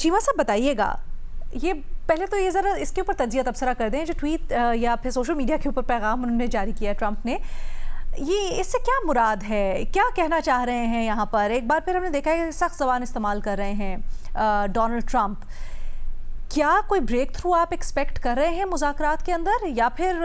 चीमा साहब बताइएगा, ये पहले तो ये ज़रा इसके ऊपर तजिया तबसरा कर दें, जो ट्वीट या फिर सोशल मीडिया के ऊपर पैगाम उन्होंने जारी किया ट्रंप ने, ये इससे क्या मुराद है, क्या कहना चाह रहे हैं यहाँ पर? एक बार फिर हमने देखा है कि सख्त ज़बान इस्तेमाल कर रहे हैं डोनाल्ड ट्रंप। क्या कोई ब्रेक थ्रू आप एक्सपेक्ट कर रहे हैं मुज़ाकरात के अंदर, या फिर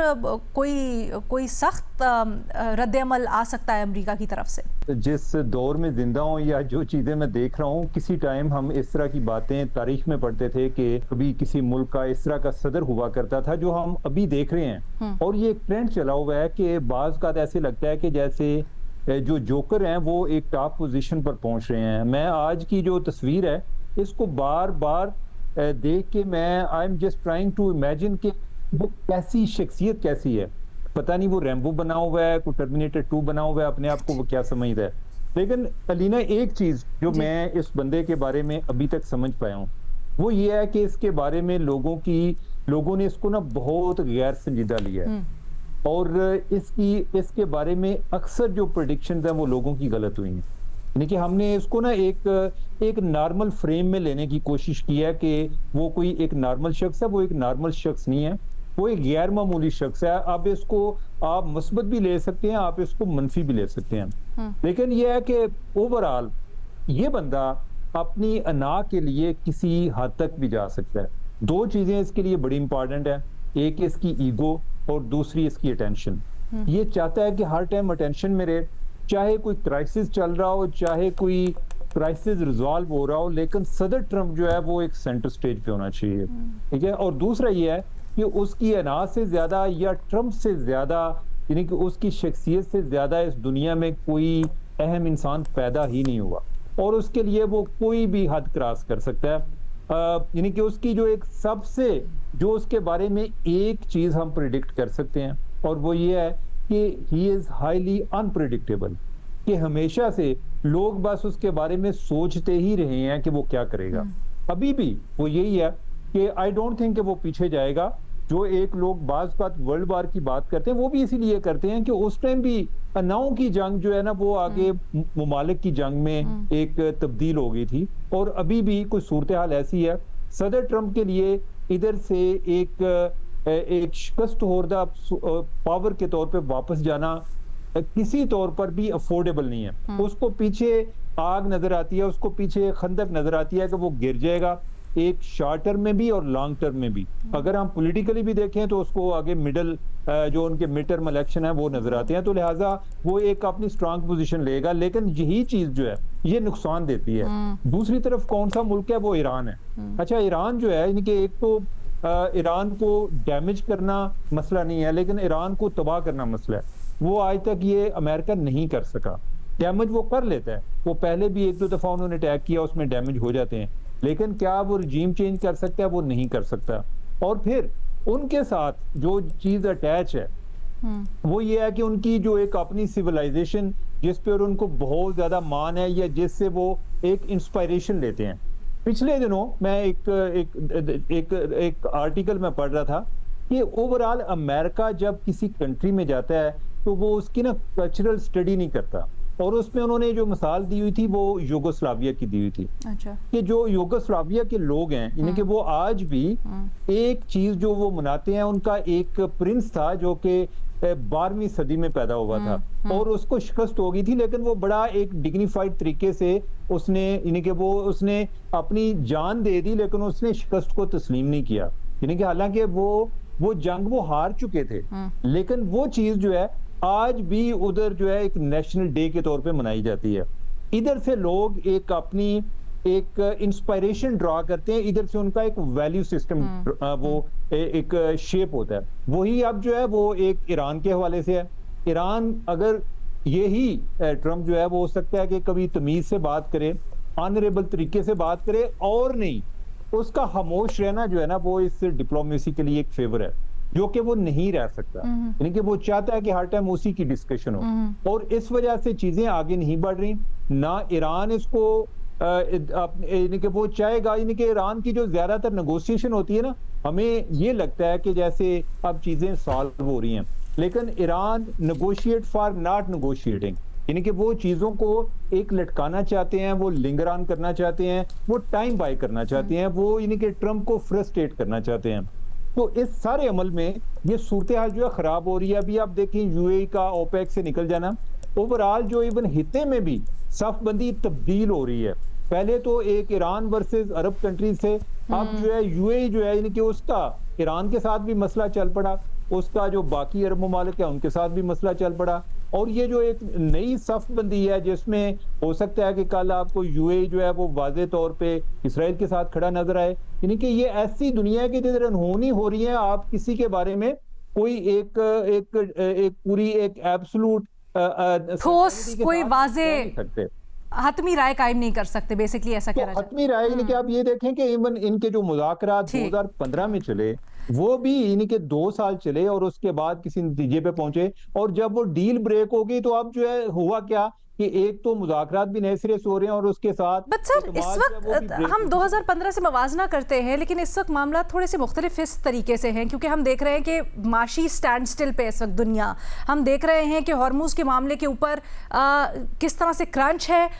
कोई सख्त रद्द-ए-अमल आ सकता है अमेरिका की तरफ से? जिस दौर में जिंदा हूँ या जो चीज़ें मैं देख रहा हूँ, किसी टाइम हम इस तरह की बातें तारीख में पढ़ते थे कि कभी किसी मुल्क का इस तरह का सदर हुआ करता था, जो हम अभी देख रहे हैं। और ये एक ट्रेंड चला हुआ है कि बाज़ का ऐसे लगता है कि जैसे जो जोकर हैं वो एक टॉप पोजीशन पर पहुंच रहे हैं। मैं आज की जो तस्वीर है इसको बार बार देख के मैं I am just trying to imagine कि वो कैसी शख्सियत कैसी है। पता नहीं वो रैम्बो बना हुआ है, कोई टर्मिनेटर 2 बना हुआ है, अपने आप को वो क्या समझता है। लेकिन अलीना, एक चीज जो मैं इस बंदे के बारे में अभी तक समझ पाया हूँ वो ये है कि इसके बारे में लोगों ने इसको ना बहुत गैर संजीदा लिया है, और इसके बारे में अक्सर जो प्रेडिक्शंस हैं वो लोगों की गलत हुई हैं। यानी कि हमने इसको ना एक नॉर्मल फ्रेम में लेने की कोशिश की है कि वो कोई एक नॉर्मल शख्स है। वो एक नॉर्मल शख्स नहीं है, वो एक गैर मामूली शख्स है। आप इसको आप मुस्बत भी ले सकते हैं, आप इसको मनफी भी ले सकते हैं। लेकिन ये है कि ओवरऑल ये बंदा अपनी अना के लिए किसी हद तक भी जा सकता है। दो चीजें इसके लिए बड़ी इंपॉर्टेंट है, एक इसकी ईगो और दूसरी इसकी अटेंशन। ये चाहता है कि हर टाइम अटेंशन में रहे, चाहे कोई क्राइसिस चल रहा हो, चाहे कोई क्राइसिस रिजॉल्व हो रहा हो, लेकिन सदर ट्रंप जो है वो एक सेंटर स्टेज पे होना चाहिए। ठीक है। और दूसरा ये है कि उसकी अना से ज्यादा या ट्रंप से ज्यादा, यानी कि उसकी शख्सियत से ज्यादा इस दुनिया में कोई अहम इंसान पैदा ही नहीं हुआ, और उसके लिए वो कोई भी हद क्रॉस कर सकता है। यानी कि उसकी जो एक सबसे जो उसके बारे में एक चीज हम प्रिडिक्ट कर सकते हैं, और वो ये है कि ही इज हाईली अनप्रिडिक्टेबल, कि हमेशा से लोग बस उसके बारे में सोचते ही रहे हैं कि वो क्या करेगा। अभी भी वो यही है कि आई डोंट थिंक कि वो पीछे जाएगा। जो एक लोग बात वर्ल्ड वार की बात करते हैं वो भी इसीलिए करते हैं कि उस टाइम भी अनाओं की जंग जो है ना वो आगे मुमालिक की जंग में एक तब्दील हो गई थी, और अभी भी कोई सूरत हाल ऐसी है। सदर ट्रंप के लिए इधर से एक शिकस्त होर्दा पावर के तौर पे वापस जाना किसी तौर पर भी अफोर्डेबल नहीं है। उसको पीछे आग नजर आती है, उसको पीछे खंदक नजर आती है कि वो गिर जाएगा, एक शॉर्ट टर्म में भी और लॉन्ग टर्म में भी। अगर हम पॉलिटिकली भी देखें तो उसको आगे मिडल जो उनके मिड टर्म इलेक्शन है वो नजर आते हैं, तो लिहाजा वो एक अपनी स्ट्रांग पोजीशन लेगा। लेकिन यही चीज जो है ये नुकसान देती है। दूसरी तरफ कौन सा मुल्क है? वो ईरान है। अच्छा, ईरान जो है, यानी कि एक तो ईरान को डैमेज करना मसला नहीं है, लेकिन ईरान को तबाह करना मसला है। वो आज तक ये अमेरिका नहीं कर सका। डैमेज वो कर लेता है, वो पहले भी एक दो दफा उन्होंने अटैक किया, उसमें डैमेज हो जाते हैं, लेकिन क्या वो रिजीम चेंज कर सकता है? वो नहीं कर सकता। और फिर उनके साथ जो चीज अटैच है वो ये है कि उनकी जो एक अपनी सिविलाइजेशन जिस पर उनको बहुत ज्यादा मान है, या जिससे वो एक इंस्पायरेशन लेते हैं। पिछले दिनों मैं एक आर्टिकल में पढ़ रहा था कि ओवरऑल अमेरिका जब किसी कंट्री में जाता है तो वो उसकी ना कल्चरल स्टडी नहीं करता, और उसमें उन्होंने जो मिसाल दी हुई थी वो यूगोस्लाविया की दी हुई थी। अच्छा। कि जो यूगोस्लाविया के लोग हैं, यानी कि वो आज भी एक चीज जो वो मनाते हैं, उनका एक प्रिंस था जो कि 12वीं सदी में पैदा हुआ था, और उसको शिकस्त हो गई थी, लेकिन वो बड़ा एक डिग्निफाइड तरीके से उसने, यानी कि वो उसने अपनी जान दे दी, लेकिन उसने शिकस्त को तस्लीम नहीं किया। यानी कि हालांकि वो जंग वो हार चुके थे, लेकिन वो चीज जो है आज भी उधर जो है एक नेशनल डे के तौर पे मनाई जाती है। इधर से लोग एक अपनी एक इंस्पायरेशन ड्रॉ करते हैं, इधर से उनका एक वैल्यू सिस्टम वो एक शेप होता है। वही अब जो है वो एक ईरान के हवाले से है। ईरान अगर यही ट्रम्प जो है वो हो सकता है कि कभी तमीज से बात करे, ऑनरेबल तरीके से बात करे, और नहीं उसका खामोश रहना जो है ना वो इस डिप्लोमेसी के लिए एक फेवर है, जो कि वो नहीं रह सकता। यानी कि वो चाहता है कि हर टाइम उसी की डिस्कशन हो, और इस वजह से चीजें आगे नहीं बढ़ रही। ना ईरान इसको यानी कि वो चाहेगा, यानी कि ईरान की जो ज्यादातर नेगोशिएशन होती है ना, हमें ये लगता है कि जैसे अब चीजें सॉल्व हो रही हैं, लेकिन Iran negotiate for not negotiating, यानी कि वो चीजों को एक लटकाना चाहते हैं, वो लिंगर ऑन करना चाहते हैं, वो टाइम बाय करना चाहते हैं, वो यानी कि ट्रंप को फ्रस्ट्रेट करना चाहते हैं। तो इस सारे अमल में ये सूरत हाल जो है खराब हो रही है। अभी आप देखें यूएई का ओपेक से निकल जाना, ओवरऑल जो इवन हिते में भी सफबंदी तब्दील हो रही है। पहले तो एक ईरान वर्सेस अरब कंट्रीज थे, अब जो है यूएई जो है यानी कि उसका ईरान के साथ भी मसला चल पड़ा, उसका जो बाकी अरब ममालिक है उनके साथ भी मसला चल पड़ा। और ये जो एक नई सफबंदी है जिसमें हो सकता है कि कल आपको यूएई जो है वो वाज़े तौर पे इसराइल के साथ खड़ा नजर आए। यानी कि ये ऐसी दुनिया की जिधर अनहोनी हो रही है, आप किसी के बारे में कोई एक पूरी एक एब्सोल्यूट ठोस कोई वाजे हतमी राय कायम नहीं कर सकते, बेसिकली ऐसा कह रहा है। हतमी राय यानी कि आप ये देखें कि इवन इनके जो मुज़ाकरात 2015 में चले वो भी यानी कि 2 साल चले और उसके बाद किसी नतीजे पे पहुंचे, और जब वो डील ब्रेक हो गई तो अब जो है हुआ क्या कि एक तो मुज़ाकरात भी नए सिरे से हो रहे हैं और उसके साथ बट सर इस वक्त हम 2015 से मवाजना करते हैं, लेकिन इस वक्त मामला थोड़े से मुख्तलिफ इस तरीके से हैं क्योंकि हम देख रहे हैं कि माशी स्टैंड स्टिल पे इस वक्त दुनिया, हम देख रहे हैं कि हॉर्मूज के मामले के ऊपर किस तरह से क्रंच है